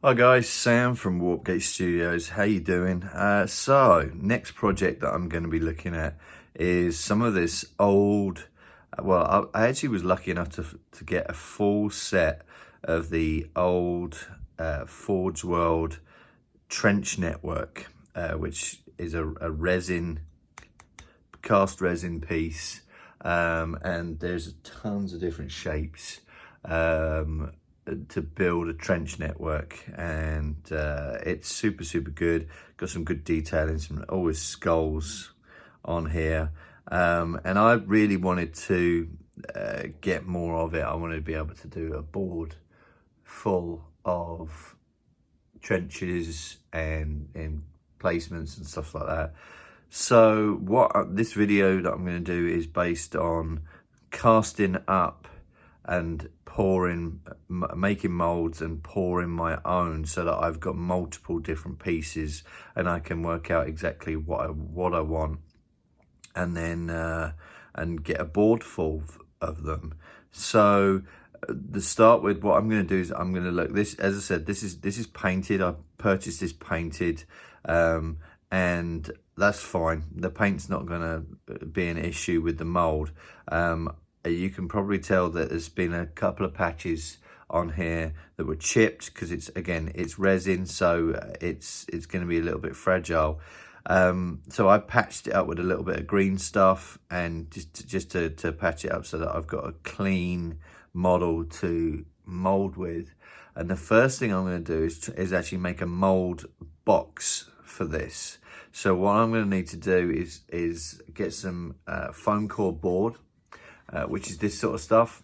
Hi guys, Sam from Wargaming Studios. How you doing? So next project that I'm going to be looking at is some of this old. Well, I actually was lucky enough to get a full set of the old Forge World trench network, which is a cast resin piece, and there's tons of different shapes to build a trench network, and it's super good. Got some good detailing, some always skulls on here, and I really wanted to get more of it. I wanted to be able to do a board full of trenches and placements and stuff like that. So this video that I'm going to do is based on casting up and pouring, making molds and pouring my own, so that I've got multiple different pieces and I can work out exactly what I want, and then and get a board full of them. So to start with, what I'm going to do is I'm going to look this, as I said, this is painted. I purchased this painted, and that's fine. The paint's not going to be an issue with the mold. You can probably tell that there's been a couple of patches on here that were chipped, because it's resin, so it's going to be a little bit fragile. So I patched it up with a little bit of green stuff, and just to patch it up so that I've got a clean model to mold with. And the first thing I'm going to do is actually make a mold box for this. So what I'm going to need to do is get some foam core board, which is this sort of stuff.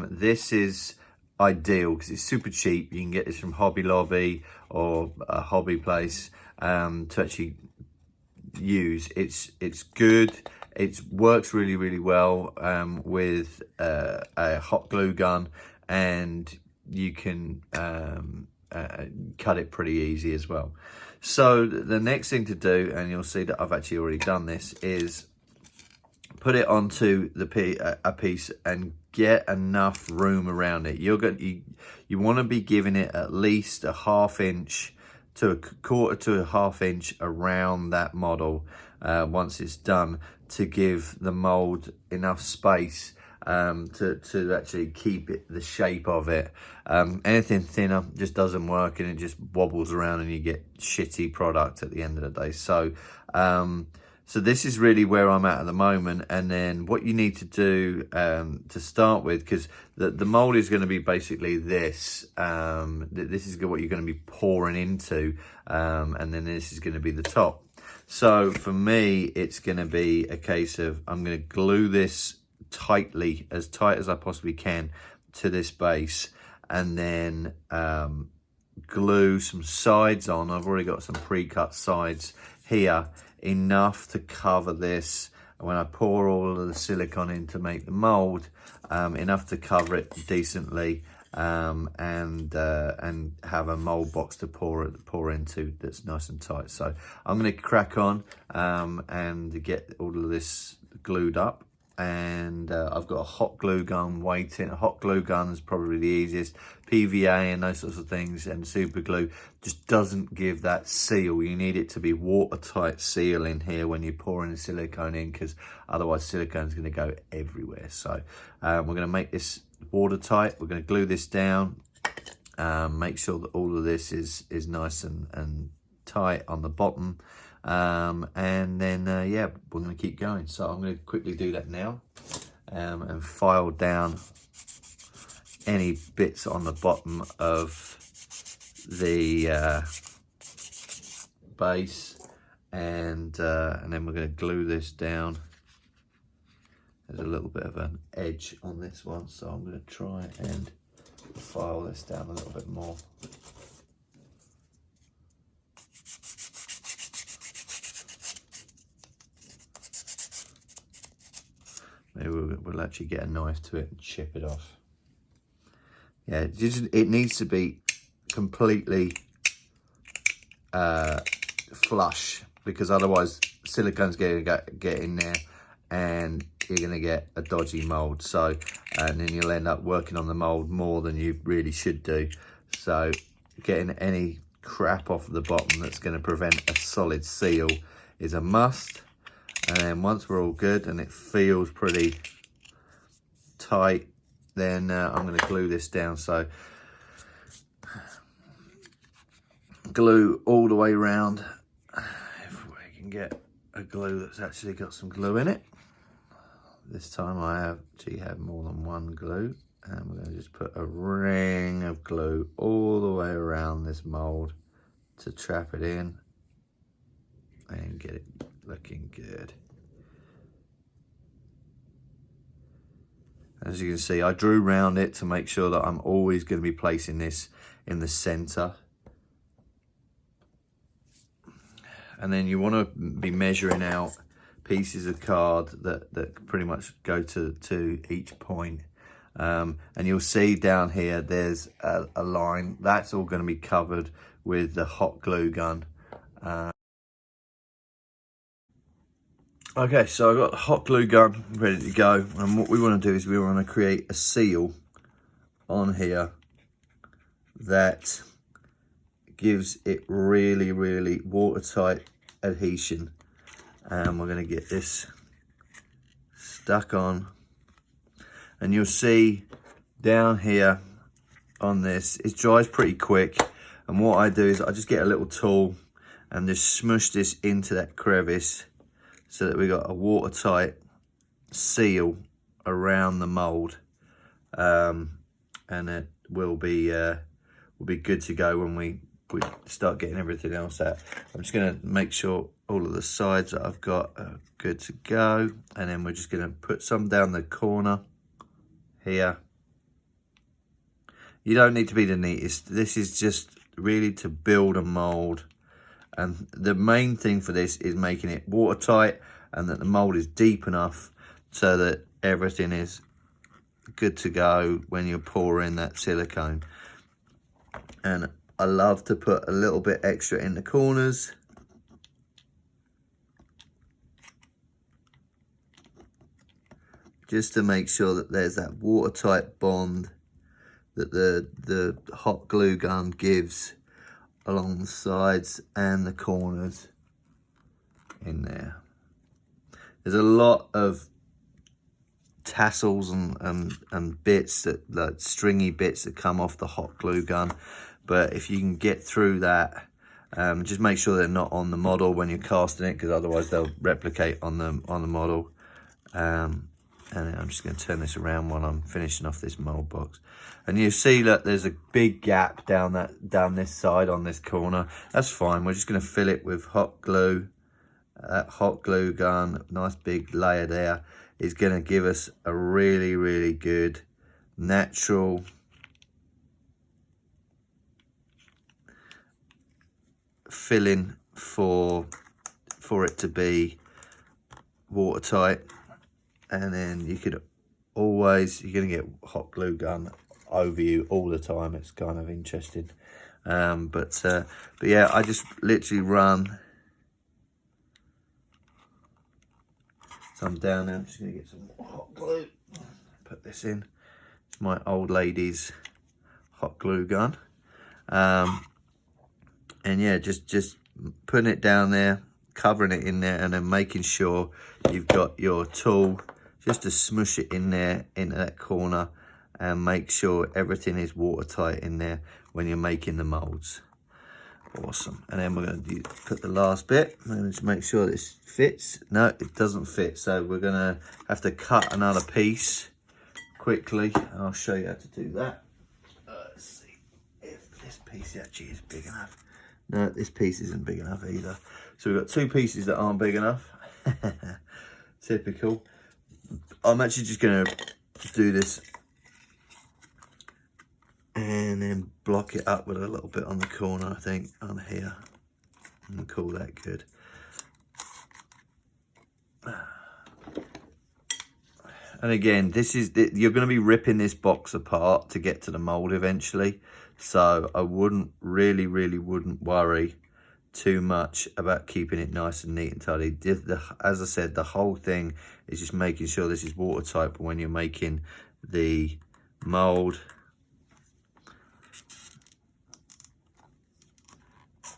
This is ideal because it's super cheap. You can get this from Hobby Lobby or a hobby place to actually use. It's good. It works really well with a hot glue gun, and you can cut it pretty easy as well. So the next thing to do, and you'll see that I've actually already done this, is put it onto a piece and get enough room around it. You want to be giving it at least a ½ inch to a quarter to a ½ inch around that model once it's done, to give the mold enough space to actually keep the shape of it. Anything thinner just doesn't work, and it just wobbles around and you get shitty product at the end of the day. So so this is really where I'm at the moment. And then what you need to do to start with, because the mold is going to be basically this. This is what you're going to be pouring into, and then this is going to be the top. So for me, it's going to be a case of I'm going to glue this tightly, as tight as I possibly can, to this base, and then glue some sides on. I've already got some pre-cut sides here, enough to cover this. When I pour all of the silicone in to make the mold, enough to cover it decently, and have a mold box to pour into that's nice and tight. So I'm going to crack on and get all of this glued up. And I've got a hot glue gun waiting. A hot glue gun is probably the easiest. PVA and those sorts of things, and super glue just doesn't give that seal. You need it to be watertight seal in here when you're pouring the silicone in, because otherwise silicone is going to go everywhere. So we're going to make this watertight. We're going to glue this down, make sure that all of this is nice and tight on the bottom. And then yeah, we're going to keep going. So I'm going to quickly do that now, and file down any bits on the bottom of the base, and then we're going to glue this down. There's a little bit of an edge on this one, so I'm going to try and file this down a little bit more. Maybe we'll actually get a knife to it and chip it off. Yeah, it needs to be completely flush, because otherwise silicone's going to get in there and you're going to get a dodgy mold. So, and then you'll end up working on the mold more than you really should do. So getting any crap off the bottom that's going to prevent a solid seal is a must. And then once we're all good and it feels pretty tight, then I'm going to glue this down. So glue all the way around. If we can get a glue that's actually got some glue in it. This time I actually have more than one glue, and we're going to just put a ring of glue all the way around this mold to trap it in and get it looking good. As you can see, I drew round it to make sure that I'm always going to be placing this in the center. And then you want to be measuring out pieces of card that pretty much go to each point. And you'll see down here, there's a line. That's all going to be covered with the hot glue gun. Okay, so I've got the hot glue gun ready to go. And what we want to do is we want to create a seal on here that gives it really, really watertight adhesion. And we're going to get this stuck on. And you'll see down here on this, it dries pretty quick. And what I do is I just get a little tool and just smush this into that crevice so that we got a watertight seal around the mold. And it will be good to go when we start getting everything else out. I'm just going to make sure all of the sides that I've got are good to go, and then we're just going to put some down the corner here. You don't need to be the neatest. This is just really to build a mold, and the main thing for this is making it watertight and that the mold is deep enough so that everything is good to go when you pour in that silicone. And I love to put a little bit extra in the corners. Just to make sure that there's that watertight bond that the hot glue gun gives along the sides and the corners in there. There's a lot of tassels and bits, like stringy bits that come off the hot glue gun. But if you can get through that, just make sure they're not on the model when you're casting it, because otherwise they'll replicate on the model. And I'm just going to turn this around while I'm finishing off this mold box. And you see that there's a big gap down this side on this corner. That's fine. We're just going to fill it with hot glue. That hot glue gun, nice big layer there, is going to give us a really, really good natural filling for it to be watertight. And then you could always, you're going to get hot glue gun over you all the time. It's kind of interesting. But yeah, I just literally run some down there. I'm just going to get some hot glue. Put this in. It's my old lady's hot glue gun. And yeah, just putting it down there, covering it in there, and then making sure you've got your tool just to smush it in there, into that corner, and make sure everything is watertight in there when you're making the molds. Awesome. And then we're going to put the last bit. I'm going to just make sure this fits. No, it doesn't fit. So we're going to have to cut another piece quickly. I'll show you how to do that. Let's see if this piece actually is big enough. No, this piece isn't big enough either. So we've got two pieces that aren't big enough. Typical. I'm actually just going to do this and then block it up with a little bit on the corner, I think, on here, and call that good. And again, this is you're going to be ripping this box apart to get to the mold eventually, so I wouldn't really wouldn't worry too much about keeping it nice and neat and tidy. As I said, the whole thing is just making sure this is watertight for when you're making the mold.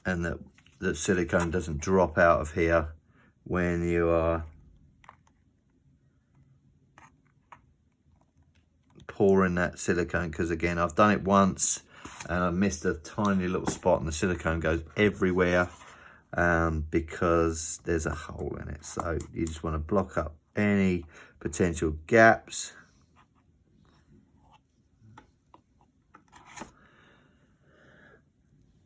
and that silicone doesn't drop out of here when you are pouring that silicone, because again, I've done it once and I missed a tiny little spot and the silicone goes everywhere because there's a hole in it. So you just want to block up any potential gaps.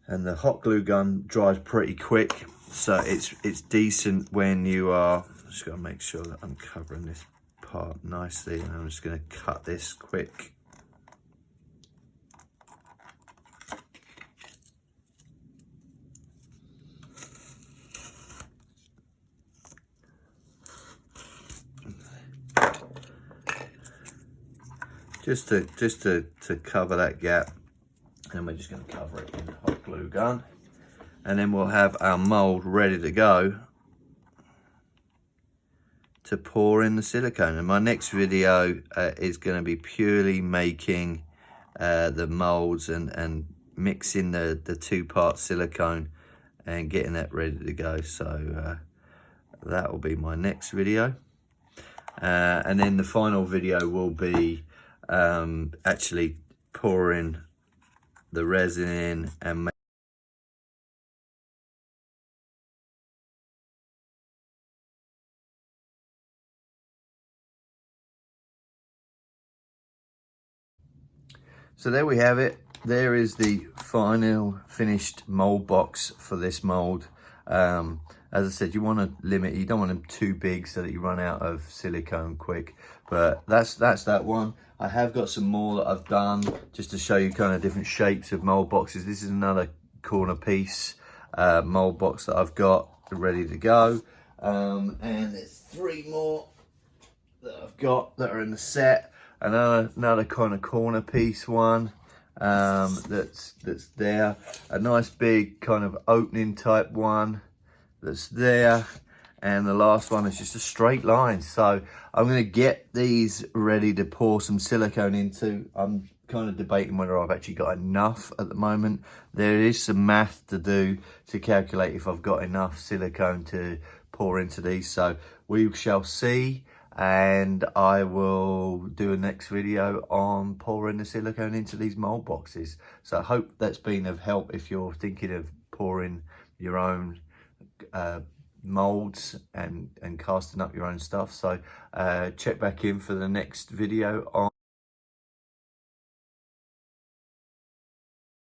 And the hot glue gun dries pretty quick, so it's decent when you are. Just got to make sure that I'm covering this part nicely, and I'm just going to cut this quick. Just to cover that gap. And we're just going to cover it in the hot glue gun, and then we'll have our mold ready to go to pour in the silicone. And my next video is going to be purely making the molds and mixing the two-part silicone and getting that ready to go. So that will be my next video, and then the final video will be actually pouring the resin in and so there we have it. There is the final finished mold box for this mold. As I said, you want to limit, you don't want them too big so that you run out of silicone quick, but that's that one. I have got some more that I've done just to show you kind of different shapes of mold boxes. This is another corner piece mold box that I've got ready to go, and there's 3 more that I've got that are in the set. Another kind of corner piece one that's there, a nice big kind of opening type one that's there, and the last one is just a straight line. So I'm going to get these ready to pour some silicone into. I'm kind of debating whether I've actually got enough at the moment. There is some math to do to calculate if I've got enough silicone to pour into these, so we shall see. And I will do a next video on pouring the silicone into these mold boxes. So I hope that's been of help if you're thinking of pouring your own molds and casting up your own stuff. So check back in for the next video on